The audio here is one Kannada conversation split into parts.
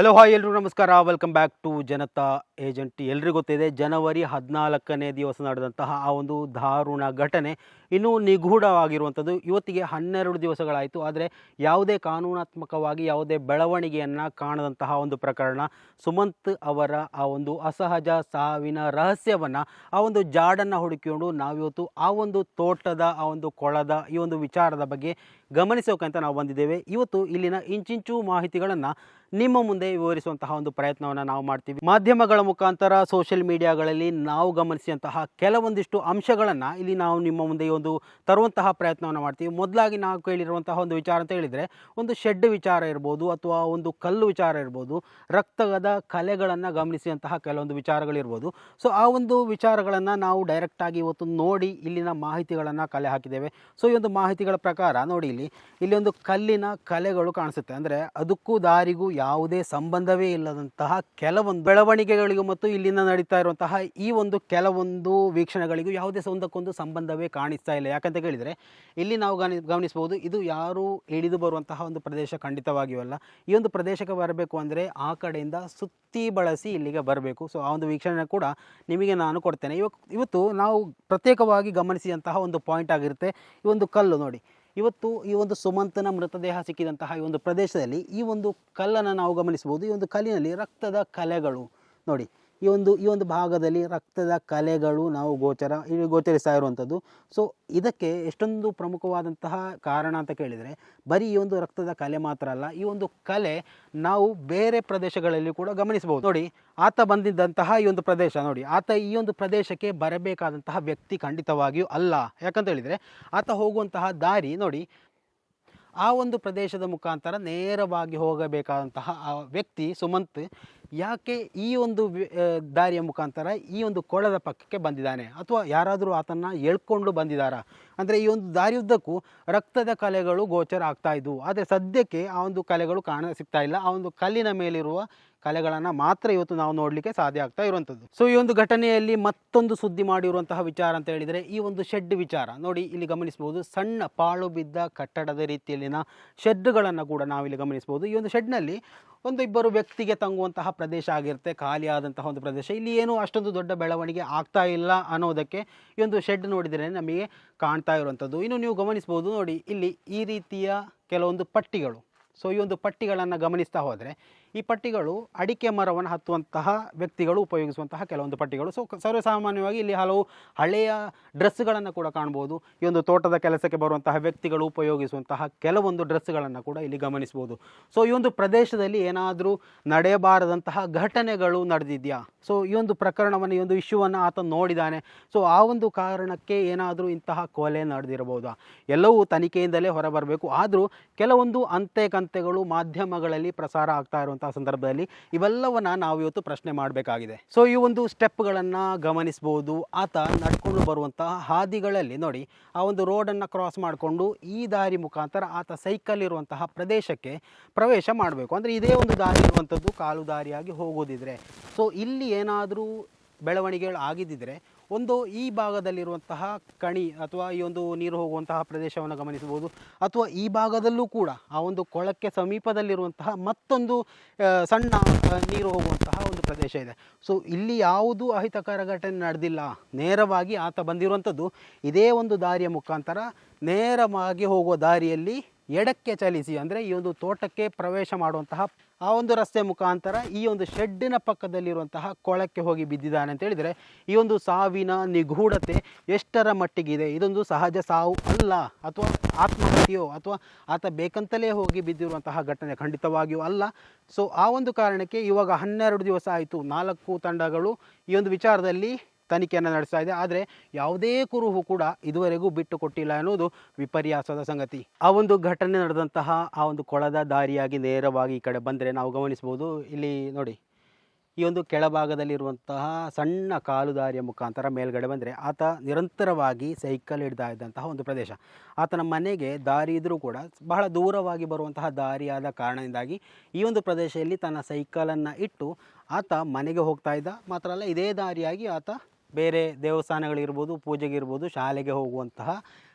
ಹಲೋ ಹಾಯ್ ಎಲ್ರಿಗೂ ನಮಸ್ಕಾರ. Welcome back to Janata agent. ಎಲ್ರಿಗೂ ಗೊತ್ತಿದೆ, ಜನವರಿ 14ನೇ ದಿವಸ ನಡೆದಂತಹ ಆ ಒಂದು ದಾರುಣ ಘಟನೆ ಇನ್ನೂ ನಿಗೂಢವಾಗಿರುವಂಥದ್ದು. ಇವತ್ತಿಗೆ 12 ದಿವಸಗಳಾಯಿತು. ಆದರೆ ಯಾವುದೇ ಕಾನೂನಾತ್ಮಕವಾಗಿ ಯಾವುದೇ ಬೆಳವಣಿಗೆಯನ್ನು ಕಾಣದಂತಹ ಒಂದು ಪ್ರಕರಣ. ಸುಮಂತ್ ಅವರ ಆ ಒಂದು ಅಸಹಜ ಸಾವಿನ ರಹಸ್ಯವನ್ನು, ಆ ಒಂದು ಜಾಡನ್ನು ಹುಡುಕಿಕೊಂಡು ನಾವಿವತ್ತು ಆ ಒಂದು ತೋಟದ ಆ ಒಂದು ಕೊಳದ ಈ ಒಂದು ವಿಚಾರದ ಬಗ್ಗೆ ಗಮನಿಸೋಕಂತ ನಾವು ಬಂದಿದ್ದೇವೆ. ಇವತ್ತು ಇಲ್ಲಿನ ಇಂಚಿಂಚು ಮಾಹಿತಿಗಳನ್ನು ನಿಮ್ಮ ಮುಂದೆ ವಿವರಿಸುವಂತಹ ಒಂದು ಪ್ರಯತ್ನವನ್ನು ನಾವು ಮಾಡ್ತೀವಿ. ಮಾಧ್ಯಮಗಳ ಮುಖಾಂತರ ಸೋಷಿಯಲ್ ಮೀಡಿಯಾಗಳಲ್ಲಿ ನಾವು ಗಮನಿಸಿದಂತಹ ಕೆಲವೊಂದಿಷ್ಟು ಅಂಶಗಳನ್ನು ಇಲ್ಲಿ ನಾವು ನಿಮ್ಮ ಮುಂದೆ ಈ ಒಂದು ತರುವಂತಹ ಪ್ರಯತ್ನವನ್ನು ಮಾಡ್ತೀವಿ. ಮೊದಲಾಗಿ ನಾವು ಕೇಳಿರುವಂತಹ ಒಂದು ವಿಚಾರ ಅಂತ ಹೇಳಿದರೆ, ಒಂದು ಶೆಡ್ ವಿಚಾರ ಇರ್ಬೋದು, ಅಥವಾ ಒಂದು ಕಲ್ಲು ವಿಚಾರ ಇರ್ಬೋದು, ರಕ್ತದ ಕಲೆಗಳನ್ನು ಗಮನಿಸಿದಂತಹ ಕೆಲವೊಂದು ವಿಚಾರಗಳಿರ್ಬೋದು. ಸೊ ಆ ಒಂದು ವಿಚಾರಗಳನ್ನು ನಾವು ಡೈರೆಕ್ಟಾಗಿ ಇವತ್ತು ನೋಡಿ ಇಲ್ಲಿನ ಮಾಹಿತಿಗಳನ್ನು ಕಲೆ ಹಾಕಿದ್ದೇವೆ. ಸೊ ಈ ಒಂದು ಮಾಹಿತಿಗಳ ಪ್ರಕಾರ ನೋಡಿ, ಇಲ್ಲಿ ಒಂದು ಕಲ್ಲಿನ ಕಲೆಗಳು ಕಾಣಿಸುತ್ತೆ. ಅಂದರೆ ಅದಕ್ಕೂ ದಾರಿಗೂ ಯಾವುದೇ ಸಂಬಂಧವೇ ಇಲ್ಲದಂತಹ ಕೆಲವೊಂದು ಬೆಳವಣಿಗೆಗಳಿಗೂ ಮತ್ತು ಇಲ್ಲಿಂದ ನಡೀತಾ ಇರುವಂತಹ ಈ ಒಂದು ಕೆಲವೊಂದು ವೀಕ್ಷಣೆಗಳಿಗೂ ಯಾವುದೇ ಒಂದಕ್ಕೊಂದು ಸಂಬಂಧವೇ ಕಾಣಿಸ್ತಾ ಇಲ್ಲ. ಯಾಕಂತ ಕೇಳಿದರೆ, ಇಲ್ಲಿ ನಾವು ಗಮನಿಸಬಹುದು, ಇದು ಯಾರು ಇಳಿದು ಬರುವಂತಹ ಒಂದು ಪ್ರದೇಶ ಖಂಡಿತವಾಗಿಯೂ ಅಲ್ಲ. ಈ ಒಂದು ಪ್ರದೇಶಕ್ಕೆ ಬರಬೇಕು ಅಂದರೆ ಆ ಕಡೆಯಿಂದ ಸುತ್ತಿ ಬಳಸಿ ಇಲ್ಲಿಗೆ ಬರಬೇಕು. ಸೊ ಆ ಒಂದು ವೀಕ್ಷಣೆ ಕೂಡ ನಿಮಗೆ ನಾನು ಕೊಡ್ತೇನೆ. ಇವತ್ತು ನಾವು ಪ್ರತ್ಯೇಕವಾಗಿ ಗಮನಿಸಿದಂತಹ ಒಂದು ಪಾಯಿಂಟ್ ಆಗಿರುತ್ತೆ ಈ ಒಂದು ಕಲ್ಲು. ನೋಡಿ, ಇವತ್ತು ಈ ಒಂದು ಸುಮಂತನ ಮೃತದೇಹ ಸಿಕ್ಕಿದಂತಹ ಈ ಒಂದು ಪ್ರದೇಶದಲ್ಲಿ ಈ ಒಂದು ಕಲ್ಲನ್ನು ನಾವು ಗಮನಿಸಬಹುದು. ಈ ಒಂದು ಕಲ್ಲಿನಲ್ಲಿ ರಕ್ತದ ಕಲೆಗಳು ನೋಡಿ, ಈ ಒಂದು ಭಾಗದಲ್ಲಿ ರಕ್ತದ ಕಲೆಗಳು ನಾವು ಗೋಚರಿಸ್ತಾ ಇರುವಂಥದ್ದು. ಸೊ ಇದಕ್ಕೆ ಎಷ್ಟೊಂದು ಪ್ರಮುಖವಾದಂತಹ ಕಾರಣ ಅಂತ ಕೇಳಿದರೆ, ಬರೀ ಈ ಒಂದು ರಕ್ತದ ಕಲೆ ಮಾತ್ರ ಅಲ್ಲ, ಈ ಒಂದು ಕಲೆ ನಾವು ಬೇರೆ ಪ್ರದೇಶಗಳಲ್ಲಿ ಕೂಡ ಗಮನಿಸಬಹುದು. ನೋಡಿ, ಆತ ಬಂದಿದ್ದಂತಹ ಈ ಒಂದು ಪ್ರದೇಶ ನೋಡಿ, ಆತ ಈ ಒಂದು ಪ್ರದೇಶಕ್ಕೆ ಬರಬೇಕಾದಂತಹ ವ್ಯಕ್ತಿ ಖಂಡಿತವಾಗಿಯೂ ಅಲ್ಲ. ಯಾಕಂತ ಹೇಳಿದರೆ, ಆತ ಹೋಗುವಂತಹ ದಾರಿ ನೋಡಿ, ಆ ಒಂದು ಪ್ರದೇಶದ ಮುಖಾಂತರ ನೇರವಾಗಿ ಹೋಗಬೇಕಾದಂತಹ ಆ ವ್ಯಕ್ತಿ ಸುಮಂತ್ ಯಾಕೆ ಈ ಒಂದು ದಾರಿಯ ಮುಖಾಂತರ ಈ ಒಂದು ಕೊಳದ ಪಕ್ಕಕ್ಕೆ ಬಂದಿದ್ದಾನೆ, ಅಥವಾ ಯಾರಾದರೂ ಆತನ್ನು ಎಳ್ಕೊಂಡು ಬಂದಿದ್ದಾರಾ? ಅಂದರೆ ಈ ಒಂದು ದಾರಿಯುದ್ದಕ್ಕೂ ರಕ್ತದ ಕಲೆಗಳು ಗೋಚರ ಆಗ್ತಾ ಇದ್ವು. ಆದರೆ ಸದ್ಯಕ್ಕೆ ಆ ಒಂದು ಕಲೆಗಳು ಸಿಗ್ತಾ ಇಲ್ಲ. ಆ ಒಂದು ಕಲ್ಲಿನ ಮೇಲಿರುವ ಕಲೆಗಳನ್ನು ಮಾತ್ರ ಇವತ್ತು ನಾವು ನೋಡಲಿಕ್ಕೆ ಸಾಧ್ಯ ಆಗ್ತಾ ಇರುವಂಥದ್ದು. ಸೊ ಈ ಒಂದು ಘಟನೆಯಲ್ಲಿ ಮತ್ತೊಂದು ಸುದ್ದಿ ಮಾಡಿರುವಂತಹ ವಿಚಾರ ಅಂತ ಹೇಳಿದರೆ, ಈ ಒಂದು ಶೆಡ್ ವಿಚಾರ ನೋಡಿ, ಇಲ್ಲಿ ಗಮನಿಸಬಹುದು. ಸಣ್ಣ ಪಾಳು ಬಿದ್ದ ಕಟ್ಟಡದ ರೀತಿಯಲ್ಲಿನ ಶೆಡ್ಗಳನ್ನು ಕೂಡ ನಾವಿಲ್ಲಿ ಗಮನಿಸಬಹುದು. ಈ ಒಂದು ಶೆಡ್ನಲ್ಲಿ ಇಬ್ಬರು ವ್ಯಕ್ತಿಗೆ ತಂಗುವಂತಹ ಪ್ರದೇಶ ಆಗಿರುತ್ತೆ, ಖಾಲಿಯಾದಂತಹ ಒಂದು ಪ್ರದೇಶ. ಇಲ್ಲಿ ಏನು ಅಷ್ಟೊಂದು ದೊಡ್ಡ ಬೆಳವಣಿಗೆ ಆಗ್ತಾ ಇಲ್ಲ ಅನ್ನೋದಕ್ಕೆ ಈ ಒಂದು ಶೆಡ್ ನೋಡಿದರೆ ನಮಗೆ ಕಾಣ್ತಾ ಇರುವಂಥದ್ದು. ಇನ್ನು ನೀವು ಗಮನಿಸ್ಬೋದು ನೋಡಿ, ಇಲ್ಲಿ ಈ ರೀತಿಯ ಕೆಲವೊಂದು ಪಟ್ಟಿಗಳು. ಸೊ ಈ ಒಂದು ಪಟ್ಟಿಗಳನ್ನು ಗಮನಿಸ್ತಾ ಹೋದರೆ, ಈ ಪಟ್ಟಿಗಳು ಅಡಿಕೆ ಮರವನ್ನು ಹತ್ತುವಂತಹ ವ್ಯಕ್ತಿಗಳು ಉಪಯೋಗಿಸುವಂತಹ ಕೆಲವೊಂದು ಪಟ್ಟಿಗಳು. ಸೊ ಸರ್ವಸಾಮಾನ್ಯವಾಗಿ ಇಲ್ಲಿ ಹಲವು ಹಳೆಯ ಡ್ರೆಸ್ಗಳನ್ನು ಕೂಡ ಕಾಣ್ಬೋದು. ಈ ಒಂದು ತೋಟದ ಕೆಲಸಕ್ಕೆ ಬರುವಂತಹ ವ್ಯಕ್ತಿಗಳು ಉಪಯೋಗಿಸುವಂತಹ ಕೆಲವೊಂದು ಡ್ರೆಸ್ಗಳನ್ನು ಕೂಡ ಇಲ್ಲಿ ಗಮನಿಸ್ಬೋದು. ಸೊ ಈ ಒಂದು ಪ್ರದೇಶದಲ್ಲಿ ಏನಾದರೂ ನಡೆಯಬಾರದಂತಹ ಘಟನೆಗಳು ನಡೆದಿದೆಯಾ? ಸೊ ಈ ಒಂದು ಪ್ರಕರಣವನ್ನು, ಈ ಒಂದು ಇಶ್ಯೂವನ್ನು ಆತ ನೋಡಿದ್ದಾನೆ. ಸೊ ಆ ಒಂದು ಕಾರಣಕ್ಕೆ ಏನಾದರೂ ಇಂತಹ ಕೊಲೆ ನಡೆದಿರಬಹುದಾ? ಎಲ್ಲವೂ ತನಿಖೆಯಿಂದಲೇ ಹೊರಬರಬೇಕು. ಆದರೂ ಕೆಲವೊಂದು ಅಂತೆಕಂತೆಗಳು ಮಾಧ್ಯಮಗಳಲ್ಲಿ ಪ್ರಸಾರ ಆಗ್ತಾ ಇರುವಂತಹ ಸಂದರ್ಭದಲ್ಲಿ ಇವೆಲ್ಲವನ್ನ ನಾವು ಇವತ್ತು ಪ್ರಶ್ನೆ ಮಾಡಬೇಕಾಗಿದೆ. ಸೊ ಈ ಒಂದು ಸ್ಟೆಪ್ಗಳನ್ನು ಗಮನಿಸಬಹುದು. ಆತ ನಡ್ಕೊಂಡು ಬರುವಂತಹ ಹಾದಿಗಳಲ್ಲಿ ನೋಡಿ, ಆ ಒಂದು ರೋಡನ್ನು ಕ್ರಾಸ್ ಮಾಡಿಕೊಂಡು ಈ ದಾರಿ ಮುಖಾಂತರ ಆತ ಸೈಕಲ್ ಇರುವಂತಹ ಪ್ರದೇಶಕ್ಕೆ ಪ್ರವೇಶ ಮಾಡಬೇಕು. ಅಂದರೆ ಇದೇ ಒಂದು ದಾರಿ ಇರುವಂಥದ್ದು ಕಾಲು ದಾರಿಯಾಗಿ ಹೋಗೋದಿದ್ರೆ, ಸೊ ಇಲ್ಲಿ ಏನಾದರೂ ಬೆಳವಣಿಗೆಗಳು ಆಗಿದ್ದಿದ್ರೆ ಈ ಭಾಗದಲ್ಲಿರುವಂತಹ ಕಣಿ ಅಥವಾ ಈ ಒಂದು ನೀರು ಹೋಗುವಂತಹ ಪ್ರದೇಶವನ್ನು ಗಮನಿಸಬಹುದು. ಅಥವಾ ಈ ಭಾಗದಲ್ಲೂ ಕೂಡ ಆ ಒಂದು ಕೊಳಕ್ಕೆ ಸಮೀಪದಲ್ಲಿರುವಂತಹ ಮತ್ತೊಂದು ಸಣ್ಣ ನೀರು ಹೋಗುವಂತಹ ಒಂದು ಪ್ರದೇಶ ಇದೆ. ಸೊ ಇಲ್ಲಿ ಯಾವುದೂ ಅಹಿತಕರ ಘಟನೆ ನಡೆದಿಲ್ಲ. ನೇರವಾಗಿ ಆತ ಬಂದಿರುವಂಥದ್ದು ಇದೇ ಒಂದು ದಾರಿಯ ಮುಖಾಂತರ ನೇರವಾಗಿ ಹೋಗುವ ದಾರಿಯಲ್ಲಿ ಎಡಕ್ಕೆ ಚಲಿಸಿ, ಅಂದರೆ ಈ ಒಂದು ತೋಟಕ್ಕೆ ಪ್ರವೇಶ ಮಾಡುವಂತಹ ಆ ಒಂದು ರಸ್ತೆ ಮುಖಾಂತರ ಈ ಒಂದು ಶೆಡ್ಡಿನ ಪಕ್ಕದಲ್ಲಿರುವಂತಹ ಕೊಳಕ್ಕೆ ಹೋಗಿ ಬಿದ್ದಿದ್ದಾನೆ ಅಂತ ಹೇಳಿದರೆ, ಈ ಒಂದು ಸಾವಿನ ನಿಗೂಢತೆ ಎಷ್ಟರ ಮಟ್ಟಿಗಿದೆ? ಇದೊಂದು ಸಹಜ ಸಾವು ಅಲ್ಲ, ಅಥವಾ ಆತ್ಮಹತ್ಯೆಯೋ, ಅಥವಾ ಆತ ಬೇಕಂತಲೇ ಹೋಗಿ ಬಿದ್ದಿರುವಂತಹ ಘಟನೆ ಖಂಡಿತವಾಗಿಯೂ ಅಲ್ಲ. ಸೊ ಆ ಒಂದು ಕಾರಣಕ್ಕೆ ಇವಾಗ 12 ದಿವಸ ಆಯಿತು, 4 ತಂಡಗಳು ಈ ಒಂದು ವಿಚಾರದಲ್ಲಿ ತನಿಖೆಯನ್ನು ನಡೆಸ್ತಾ ಇದೆ. ಆದರೆ ಯಾವುದೇ ಕುರುಹು ಕೂಡ ಇದುವರೆಗೂ ಬಿಟ್ಟು ಕೊಟ್ಟಿಲ್ಲ ಅನ್ನೋದು ವಿಪರ್ಯಾಸದ ಸಂಗತಿ. ಆ ಒಂದು ಘಟನೆ ನಡೆದಂತಹ ಆ ಒಂದು ಕೊಳದ ದಾರಿಯಾಗಿ ನೇರವಾಗಿ ಈ ಕಡೆ ಬಂದರೆ ನಾವು ಗಮನಿಸ್ಬೋದು, ಇಲ್ಲಿ ನೋಡಿ, ಈ ಒಂದು ಕೆಳಭಾಗದಲ್ಲಿರುವಂತಹ ಸಣ್ಣ ಕಾಲು ದಾರಿಯ ಮುಖಾಂತರ ಮೇಲ್ಗಡೆ ಬಂದರೆ ಆತ ನಿರಂತರವಾಗಿ ಸೈಕಲ್ ಹಿಡ್ತಾ ಇದ್ದಂತಹ ಒಂದು ಪ್ರದೇಶ. ಆತನ ಮನೆಗೆ ದಾರಿ ಇದ್ದರೂ ಕೂಡ ಬಹಳ ದೂರವಾಗಿ ಬರುವಂತಹ ದಾರಿಯಾದ ಕಾರಣದಿಂದಾಗಿ ಈ ಒಂದು ಪ್ರದೇಶದಲ್ಲಿ ತನ್ನ ಸೈಕಲನ್ನು ಇಟ್ಟು ಆತ ಮನೆಗೆ ಹೋಗ್ತಾ ಇದ್ದ. ಮಾತ್ರ ಅಲ್ಲ, ಇದೇ ದಾರಿಯಾಗಿ ಆತ ಬೇರೆ ದೇವಸ್ಥಾನಗಳಿರ್ಬೋದು, ಪೂಜೆಗಿರ್ಬೋದು, ಶಾಲೆಗೆ ಹೋಗುವಂತಹ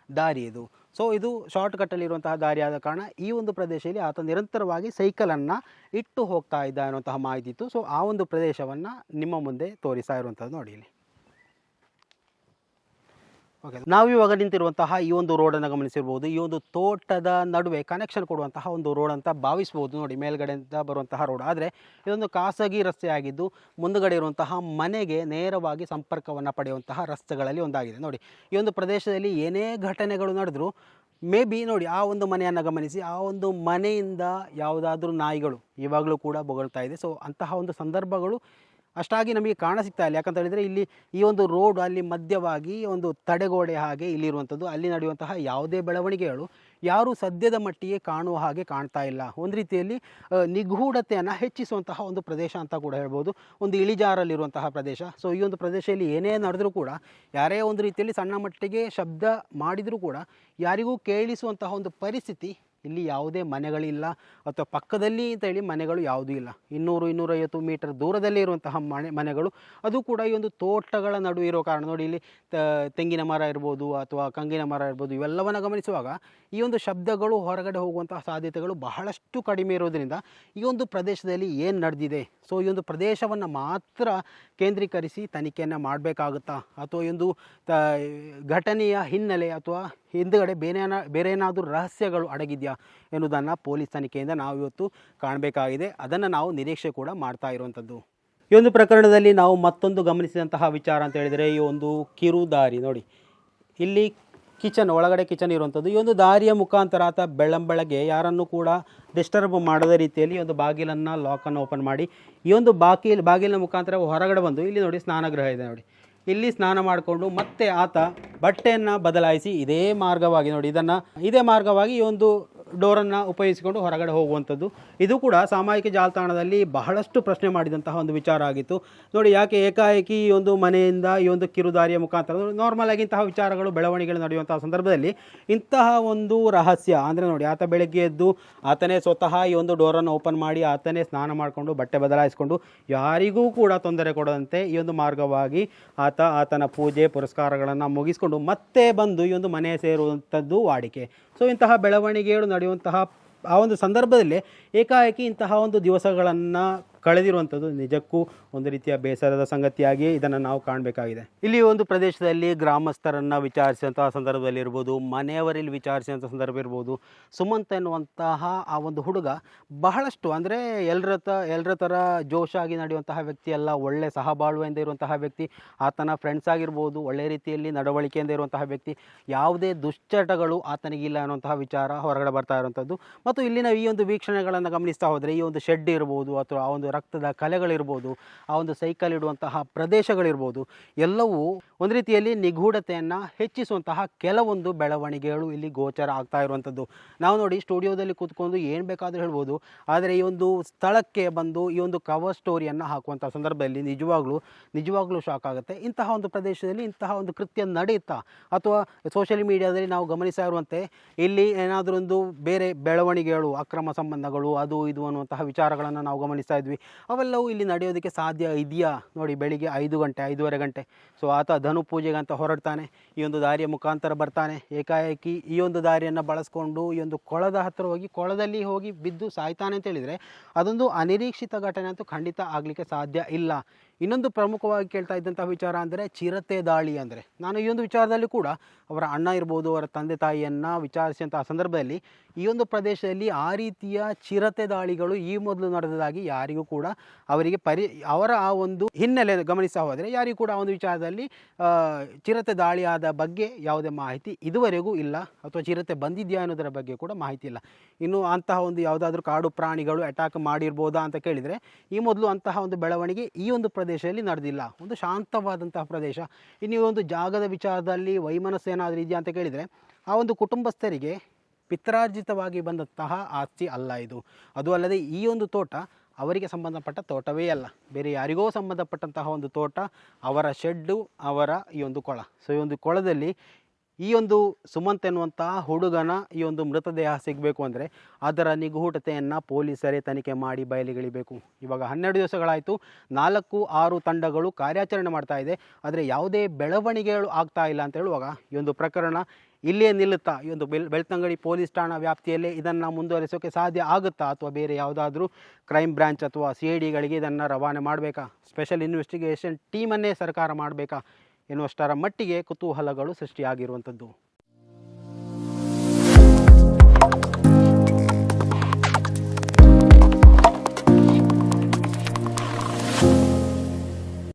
ದಾರಿ ಇದು. ಸೊ ಇದು ಶಾರ್ಟ್ ಕಟ್ಟಲ್ಲಿರುವಂತಹ ದಾರಿ ಆದ ಕಾರಣ ಈ ಒಂದು ಪ್ರದೇಶದಲ್ಲಿ ಆತ ನಿರಂತರವಾಗಿ ಸೈಕಲನ್ನು ಇಟ್ಟು ಹೋಗ್ತಾ ಇದ್ದ ಅನ್ನುವಂತಹ ಮಾಹಿತಿ ಇತ್ತು. ಸೊ ಆ ಒಂದು ಪ್ರದೇಶವನ್ನು ನಿಮ್ಮ ಮುಂದೆ ತೋರಿಸ್ತಾ ಇರುವಂಥದ್ದು ನೋಡಿ ಇಲ್ಲಿ. ಓಕೆ, ನಾವಿವಾಗ ನಿಂತಿರುವಂತಹ ಈ ಒಂದು ರೋಡನ್ನು ಗಮನಿಸಿರ್ಬೋದು. ಈ ಒಂದು ತೋಟದ ನಡುವೆ ಕನೆಕ್ಷನ್ ಕೊಡುವಂತಹ ಒಂದು ರೋಡ್ ಅಂತ ಭಾವಿಸ್ಬೋದು. ನೋಡಿ, ಮೇಲ್ಗಡೆಯಿಂದ ಬರುವಂತಹ ರೋಡ್, ಆದರೆ ಇದೊಂದು ಖಾಸಗಿ ರಸ್ತೆ ಆಗಿದ್ದು ಮುಂದುಗಡೆ ಇರುವಂತಹ ಮನೆಗೆ ನೇರವಾಗಿ ಸಂಪರ್ಕವನ್ನು ಪಡೆಯುವಂತಹ ರಸ್ತೆಗಳಲ್ಲಿ ಒಂದಾಗಿದೆ. ನೋಡಿ, ಈ ಒಂದು ಪ್ರದೇಶದಲ್ಲಿ ಏನೇ ಘಟನೆಗಳು ನಡೆದರೂ ಮೇ ಬಿ ನೋಡಿ, ಆ ಒಂದು ಮನೆಯನ್ನು ಗಮನಿಸಿ, ಆ ಒಂದು ಮನೆಯಿಂದ ಯಾವುದಾದ್ರೂ ನಾಯಿಗಳು ಇವಾಗಲೂ ಕೂಡ ಬೊಗಳ್ತಾ ಇದೆ. ಸೊ ಅಂತಹ ಒಂದು ಸಂದರ್ಭಗಳು ಅಷ್ಟಾಗಿ ನಮಗೆ ಕಾಣಸಿಗ್ತಾ ಇಲ್ಲ. ಯಾಕಂತ ಹೇಳಿದರೆ ಇಲ್ಲಿ ಈ ಒಂದು ರೋಡ್ ಅಲ್ಲಿ ಮಧ್ಯವಾಗಿ ಒಂದು ತಡೆಗೋಡೆ ಹಾಗೆ ಇಲ್ಲಿರುವಂಥದ್ದು. ಅಲ್ಲಿ ನಡೆಯುವಂತಹ ಯಾವುದೇ ಬೆಳವಣಿಗೆಗಳು ಯಾರು ಸದ್ಯದ ಮಟ್ಟಿಗೆ ಕಾಣುವ ಹಾಗೆ ಕಾಣ್ತಾ ಇಲ್ಲ. ಒಂದು ರೀತಿಯಲ್ಲಿ ನಿಗೂಢತೆಯನ್ನು ಹೆಚ್ಚಿಸುವಂತಹ ಒಂದು ಪ್ರದೇಶ ಅಂತ ಕೂಡ ಹೇಳ್ಬೋದು. ಒಂದು ಇಳಿಜಾರಲ್ಲಿರುವಂತಹ ಪ್ರದೇಶ. ಸೊ ಈ ಒಂದು ಪ್ರದೇಶದಲ್ಲಿ ಏನೇ ನಡೆದರೂ ಕೂಡ, ಯಾರೇ ಒಂದು ರೀತಿಯಲ್ಲಿ ಸಣ್ಣ ಮಟ್ಟಿಗೆ ಶಬ್ದ ಮಾಡಿದರೂ ಕೂಡ ಯಾರಿಗೂ ಕೇಳಿಸುವಂತಹ ಒಂದು ಪರಿಸ್ಥಿತಿ ಇಲ್ಲಿ ಯಾವುದೇ ಮನೆಗಳಿಲ್ಲ, ಅಥವಾ ಪಕ್ಕದಲ್ಲಿ ಅಂತೇಳಿ ಮನೆಗಳು ಯಾವುದೂ ಇಲ್ಲ. 200-250 ಮೀಟರ್ ದೂರದಲ್ಲಿ ಇರುವಂತಹ ಮನೆಗಳು, ಅದು ಕೂಡ ಈ ಒಂದು ತೋಟಗಳ ನಡುವೆ ಇರೋ ಕಾರಣ. ನೋಡಿ, ಇಲ್ಲಿ ತೆಂಗಿನ ಮರ ಇರ್ಬೋದು ಅಥವಾ ಕಂಗಿನ ಮರ ಇರ್ಬೋದು, ಇವೆಲ್ಲವನ್ನು ಗಮನಿಸುವಾಗ ಈ ಒಂದು ಶಬ್ದಗಳು ಹೊರಗಡೆ ಹೋಗುವಂತಹ ಸಾಧ್ಯತೆಗಳು ಬಹಳಷ್ಟು ಕಡಿಮೆ ಇರೋದರಿಂದ ಈ ಒಂದು ಪ್ರದೇಶದಲ್ಲಿ ಏನು ನಡೆದಿದೆ, ಸೊ ಈ ಒಂದು ಪ್ರದೇಶವನ್ನು ಮಾತ್ರ ಕೇಂದ್ರೀಕರಿಸಿ ತನಿಖೆಯನ್ನು ಮಾಡಬೇಕಾಗುತ್ತಾ, ಅಥವಾ ಈ ಒಂದು ಘಟನೆಯ ಹಿನ್ನೆಲೆ ಅಥವಾ ಹಿಂದುಗಡೆ ಬೇರೆ ಏನಾದರೂ ರಹಸ್ಯಗಳು ಅಡಗಿದೆಯಾ ಎನ್ನುವುದನ್ನು ಪೊಲೀಸ್ ತನಿಖೆಯಿಂದ ನಾವು ಇವತ್ತು ಕಾಣಬೇಕಾಗಿದೆ. ಅದನ್ನು ನಾವು ನಿರೀಕ್ಷೆ ಕೂಡ ಮಾಡ್ತಾ ಇರುವಂಥದ್ದು. ಈ ಒಂದು ಪ್ರಕರಣದಲ್ಲಿ ನಾವು ಮತ್ತೊಂದು ಗಮನಿಸಿದಂತಹ ವಿಚಾರ ಅಂತ ಹೇಳಿದರೆ, ಈ ಒಂದು ಕಿರುದಾರಿ ನೋಡಿ, ಇಲ್ಲಿ ಒಳಗಡೆ ಕಿಚನ್ ಇರುವಂಥದ್ದು. ಈ ಒಂದು ದಾರಿಯ ಮುಖಾಂತರ ಆತ ಬೆಳ್ಳಂಬೆಳಗ್ಗೆ ಯಾರನ್ನು ಕೂಡ ಡಿಸ್ಟರ್ಬ್ ಮಾಡದ ರೀತಿಯಲ್ಲಿ ಒಂದು ಬಾಗಿಲನ್ನು ಲಾಕನ್ನು ಓಪನ್ ಮಾಡಿ ಈ ಒಂದು ಬಾಗಿಲಿನ ಮುಖಾಂತರ ಹೊರಗಡೆ ಬಂದು, ಇಲ್ಲಿ ನೋಡಿ ಸ್ನಾನಗೃಹ ಇದೆ ನೋಡಿ, ಇಲ್ಲಿ ಸ್ನಾನ ಮಾಡಿಕೊಂಡು ಮತ್ತೆ ಆತ ಬಟ್ಟೆಯನ್ನು ಬದಲಾಯಿಸಿ ಇದೇ ಮಾರ್ಗವಾಗಿ ನೋಡಿ, ಇದೇ ಮಾರ್ಗವಾಗಿ ಈ ಒಂದು ಡೋರನ್ನು ಉಪಯೋಗಿಸಿಕೊಂಡು ಹೊರಗಡೆ ಹೋಗುವಂಥದ್ದು. ಇದು ಕೂಡ ಸಾಮಾಜಿಕ ಜಾಲತಾಣದಲ್ಲಿ ಬಹಳಷ್ಟು ಪ್ರಶ್ನೆ ಮಾಡಿದಂತಹ ಒಂದು ವಿಚಾರ ಆಗಿತ್ತು. ನೋಡಿ, ಯಾಕೆ ಏಕಾಏಕಿ ಈ ಒಂದು ಮನೆಯಿಂದ ಈ ಒಂದು ಕಿರುದಾರಿಯ ಮುಖಾಂತರ, ನಾರ್ಮಲ್ ಆಗಿ ಇಂತಹ ವಿಚಾರಗಳು ಬೆಳವಣಿಗೆಗಳು ನಡೆಯುವಂತಹ ಸಂದರ್ಭದಲ್ಲಿ ಇಂತಹ ಒಂದು ರಹಸ್ಯ ಅಂದರೆ ನೋಡಿ, ಆತ ಬೆಳಗ್ಗೆ ಎದ್ದು ಆತನೇ ಸ್ವತಃ ಈ ಒಂದು ಡೋರನ್ನು ಓಪನ್ ಮಾಡಿ ಆತನೇ ಸ್ನಾನ ಮಾಡಿಕೊಂಡು ಬಟ್ಟೆ ಬದಲಾಯಿಸಿಕೊಂಡು ಯಾರಿಗೂ ಕೂಡ ತೊಂದರೆ ಕೊಡದಂತೆ ಈ ಒಂದು ಮಾರ್ಗವಾಗಿ ಆತನ ಪೂಜೆ ಪುರಸ್ಕಾರಗಳನ್ನು ಮುಗಿಸಿಕೊಂಡು ಮತ್ತೆ ಬಂದು ಈ ಒಂದು ಮನೆ ಸೇರುವಂಥದ್ದು ವಾಡಿಕೆ. ಸೊ ಇಂತಹ ಬೆಳವಣಿಗೆಗಳು ನಡೆಯುವಂತಹ ಆ ಒಂದು ಸಂದರ್ಭದಲ್ಲಿ ಏಕಾಏಕಿ ಇಂತಹ ಒಂದು ದಿವಸಗಳನ್ನು ಕಳೆದಿರುವಂಥದ್ದು ನಿಜಕ್ಕೂ ಒಂದು ರೀತಿಯ ಬೇಸರದ ಸಂಗತಿಯಾಗಿ ಇದನ್ನು ನಾವು ಕಾಣಬೇಕಾಗಿದೆ. ಇಲ್ಲಿ ಒಂದು ಪ್ರದೇಶದಲ್ಲಿ ಗ್ರಾಮಸ್ಥರನ್ನು ವಿಚಾರಿಸಿದಂತಹ ಸಂದರ್ಭದಲ್ಲಿ ಇರ್ಬೋದು, ಮನೆಯವರಲ್ಲಿ ವಿಚಾರಿಸಿದಂಥ ಸಂದರ್ಭ ಇರ್ಬೋದು, ಸುಮಂತ್ ಎನ್ನುವಂತಹ ಆ ಒಂದು ಹುಡುಗ ಬಹಳಷ್ಟು ಅಂದರೆ ಎಲ್ಲರ ಥರ ಜೋಶಾಗಿ ನಡೆಯುವಂತಹ ವ್ಯಕ್ತಿ ಅಲ್ಲ, ಒಳ್ಳೆ ಸಹಬಾಳ್ವೆಯಿಂದ ಇರುವಂತಹ ವ್ಯಕ್ತಿ. ಆತನ ಫ್ರೆಂಡ್ಸ್ ಆಗಿರ್ಬೋದು, ಒಳ್ಳೆ ರೀತಿಯಲ್ಲಿ ನಡವಳಿಕೆಯಿಂದ ಇರುವಂತಹ ವ್ಯಕ್ತಿ. ಯಾವುದೇ ದುಶ್ಚಟಗಳು ಆತನಿಗಿಲ್ಲ ಅನ್ನುವಂತಹ ವಿಚಾರ ಹೊರಗಡೆ ಬರ್ತಾ ಇರುವಂಥದ್ದು. ಮತ್ತು ಇಲ್ಲಿನ ಈ ಒಂದು ವೀಕ್ಷಣೆಗಳನ್ನು ಗಮನಿಸ್ತಾ ಹೋದರೆ, ಈ ಒಂದು ಶೆಡ್ ಇರ್ಬೋದು ಅಥವಾ ಆ ಒಂದು ರಕ್ತದ ಕಲೆಗಳಿರ್ಬೋದು, ಆ ಒಂದು ಸೈಕಲ್ ಇಡುವಂತಹ ಪ್ರದೇಶಗಳಿರ್ಬೋದು, ಎಲ್ಲವೂ ಒಂದು ರೀತಿಯಲ್ಲಿ ನಿಗೂಢತೆಯನ್ನು ಹೆಚ್ಚಿಸುವಂತಹ ಕೆಲವೊಂದು ಬೆಳವಣಿಗೆಗಳು ಇಲ್ಲಿ ಗೋಚರ ಆಗ್ತಾ ಇರುವಂಥದ್ದು. ನಾವು ನೋಡಿ ಸ್ಟುಡಿಯೋದಲ್ಲಿ ಕೂತ್ಕೊಂಡು ಏನು ಬೇಕಾದರೂ ಹೇಳ್ಬೋದು, ಆದರೆ ಈ ಒಂದು ಸ್ಥಳಕ್ಕೆ ಬಂದು ಈ ಒಂದು ಕವರ್ ಸ್ಟೋರಿಯನ್ನು ಹಾಕುವಂಥ ಸಂದರ್ಭದಲ್ಲಿ ನಿಜವಾಗ್ಲೂ ಶಾಕ್ ಆಗುತ್ತೆ. ಇಂತಹ ಒಂದು ಪ್ರದೇಶದಲ್ಲಿ ಇಂತಹ ಒಂದು ಕೃತ್ಯ ನಡೆಯುತ್ತಾ, ಅಥವಾ ಸೋಷಿಯಲ್ ಮೀಡಿಯಾದಲ್ಲಿ ನಾವು ಗಮನಿಸ್ತಾ ಇರುವಂತೆ ಇಲ್ಲಿ ಏನಾದರೂ ಒಂದು ಬೇರೆ ಬೆಳವಣಿಗೆಗಳು, ಅಕ್ರಮ ಸಂಬಂಧಗಳು, ಅದು ಇದು ಅನ್ನುವಂತಹ ವಿಚಾರಗಳನ್ನು ನಾವು ಗಮನಿಸ್ತಾ ಇದ್ವಿ. ಅವೆಲ್ಲವೂ ಇಲ್ಲಿ ನಡೆಯೋದಕ್ಕೆ ಸಾಧ್ಯ ಇದೆಯಾ? ನೋಡಿ, ಬೆಳಿಗ್ಗೆ 5 ಗಂಟೆ 5:30 ಗಂಟೆ. ಸೊ ಆತ ಧನು ಪೂಜೆಗೆ ಅಂತ ಹೊರಡ್ತಾನೆ, ಈ ಒಂದು ದಾರಿಯ ಮುಖಾಂತರ ಬರ್ತಾನೆ. ಏಕಾಏಕಿ ಈ ಒಂದು ದಾರಿಯನ್ನು ಬಳಸ್ಕೊಂಡು ಈ ಒಂದು ಕೊಳದ ಹತ್ತಿರ ಹೋಗಿ ಕೊಳದಲ್ಲಿ ಹೋಗಿ ಬಿದ್ದು ಸಾಯ್ತಾನೆ ಅಂತ ಹೇಳಿದರೆ ಅದೊಂದು ಅನಿರೀಕ್ಷಿತ ಘಟನೆ ಅಂತೂ ಖಂಡಿತ ಆಗಲಿಕ್ಕೆ ಸಾಧ್ಯ ಇಲ್ಲ. ಇನ್ನೊಂದು ಪ್ರಮುಖವಾಗಿ ಕೇಳ್ತಾ ಇದ್ದಂಥ ವಿಚಾರ ಅಂದರೆ ಚಿರತೆ ದಾಳಿ. ಅಂದರೆ ನಾನು ಈ ಒಂದು ವಿಚಾರದಲ್ಲಿ ಕೂಡ ಅವರ ಅಣ್ಣ ಇರ್ಬೋದು, ಅವರ ತಂದೆ ತಾಯಿಯನ್ನು ವಿಚಾರಿಸಿದಂತಹ ಸಂದರ್ಭದಲ್ಲಿ ಈ ಒಂದು ಪ್ರದೇಶದಲ್ಲಿ ಆ ರೀತಿಯ ಚಿರತೆ ದಾಳಿಗಳು ಈ ಮೊದಲು ನಡೆದದಾಗಿ ಯಾರಿಗೂ ಕೂಡ ಅವರ ಆ ಒಂದು ಹಿನ್ನೆಲೆ ಗಮನಿಸ್ತಾ ಹೋದರೆ ಯಾರಿಗೂ ಕೂಡ ಆ ಒಂದು ವಿಚಾರದಲ್ಲಿ ಚಿರತೆ ದಾಳಿಯಾದ ಬಗ್ಗೆ ಯಾವುದೇ ಮಾಹಿತಿ ಇದುವರೆಗೂ ಇಲ್ಲ, ಅಥವಾ ಚಿರತೆ ಬಂದಿದೆಯಾ ಅನ್ನೋದರ ಬಗ್ಗೆ ಕೂಡ ಮಾಹಿತಿ ಇಲ್ಲ. ಇನ್ನು ಅಂತಹ ಒಂದು ಯಾವುದಾದ್ರೂ ಕಾಡು ಪ್ರಾಣಿಗಳು ಅಟ್ಯಾಕ್ ಮಾಡಿರ್ಬೋದಾ ಅಂತ ಕೇಳಿದರೆ ಈ ಮೊದಲು ಅಂತಹ ಒಂದು ಬೆಳವಣಿಗೆ ಈ ಒಂದು ಪ್ರದೇಶದಲ್ಲಿ ನಡೆದಿಲ್ಲ. ಒಂದು ಶಾಂತವಾದಂತಹ ಪ್ರದೇಶ. ಇನ್ನು ಒಂದು ಜಾಗದ ವಿಚಾರದಲ್ಲಿ ವೈಮನಸ್ಸು ಏನಾದರೂ ಇದೆಯಾ ಅಂತ ಕೇಳಿದರೆ ಆ ಒಂದು ಕುಟುಂಬಸ್ಥರಿಗೆ ಪಿತ್ರಾರ್ಜಿತವಾಗಿ ಬಂದಂತಹ ಆಸ್ತಿ ಅಲ್ಲ ಇದು. ಅದು ಅಲ್ಲದೆ ಈ ಒಂದು ತೋಟ ಅವರಿಗೆ ಸಂಬಂಧಪಟ್ಟ ತೋಟವೇ ಅಲ್ಲ, ಬೇರೆ ಯಾರಿಗೋ ಸಂಬಂಧಪಟ್ಟಂತಹ ಒಂದು ತೋಟ, ಅವರ ಶೆಡ್ಡು, ಅವರ ಈ ಒಂದು ಕೊಳ. ಸೊ ಈ ಒಂದು ಕೊಳದಲ್ಲಿ ಈ ಒಂದು ಸುಮಂತ್ ಎನ್ನುವಂತಹ ಹುಡುಗನ ಈ ಒಂದು ಮೃತದೇಹ ಸಿಗಬೇಕು ಅಂದರೆ ಅದರ ನಿಗೂಢತೆಯನ್ನು ಪೊಲೀಸರೇ ತನಿಖೆ ಮಾಡಿ ಬಯಲಿಗಿಳಿಬೇಕು. ಇವಾಗ 12 ದಿವಸಗಳಾಯಿತು, 4-6 ತಂಡಗಳು ಕಾರ್ಯಾಚರಣೆ ಮಾಡ್ತಾ ಇದೆ, ಆದರೆ ಯಾವುದೇ ಬೆಳವಣಿಗೆಗಳು ಆಗ್ತಾ ಇಲ್ಲ ಅಂತ ಹೇಳುವಾಗ ಈ ಒಂದು ಪ್ರಕರಣ ಇಲ್ಲಿಯೇ ನಿಲ್ಲುತ್ತಾ? ಈ ಒಂದು ಬೆಳ್ತಂಗಡಿ ಪೊಲೀಸ್ ಠಾಣಾ ವ್ಯಾಪ್ತಿಯಲ್ಲೇ ಇದನ್ನು ಮುಂದುವರಿಸೋಕ್ಕೆ ಸಾಧ್ಯ ಆಗುತ್ತಾ, ಅಥವಾ ಬೇರೆ ಯಾವುದಾದ್ರೂ ಕ್ರೈಮ್ ಬ್ರಾಂಚ್ ಅಥವಾ CIDಗಳಿಗೆ ಇದನ್ನು ರವಾನೆ ಮಾಡಬೇಕಾ, ಸ್ಪೆಷಲ್ ಇನ್ವೆಸ್ಟಿಗೇಷನ್ ಟೀಮನ್ನೇ ಸರ್ಕಾರ ಮಾಡಬೇಕಾ ಎನ್ನುವಷ್ಟರ ಮಟ್ಟಿಗೆ ಕುತೂಹಲಗಳು ಸೃಷ್ಟಿಯಾಗಿರುವಂಥದ್ದು.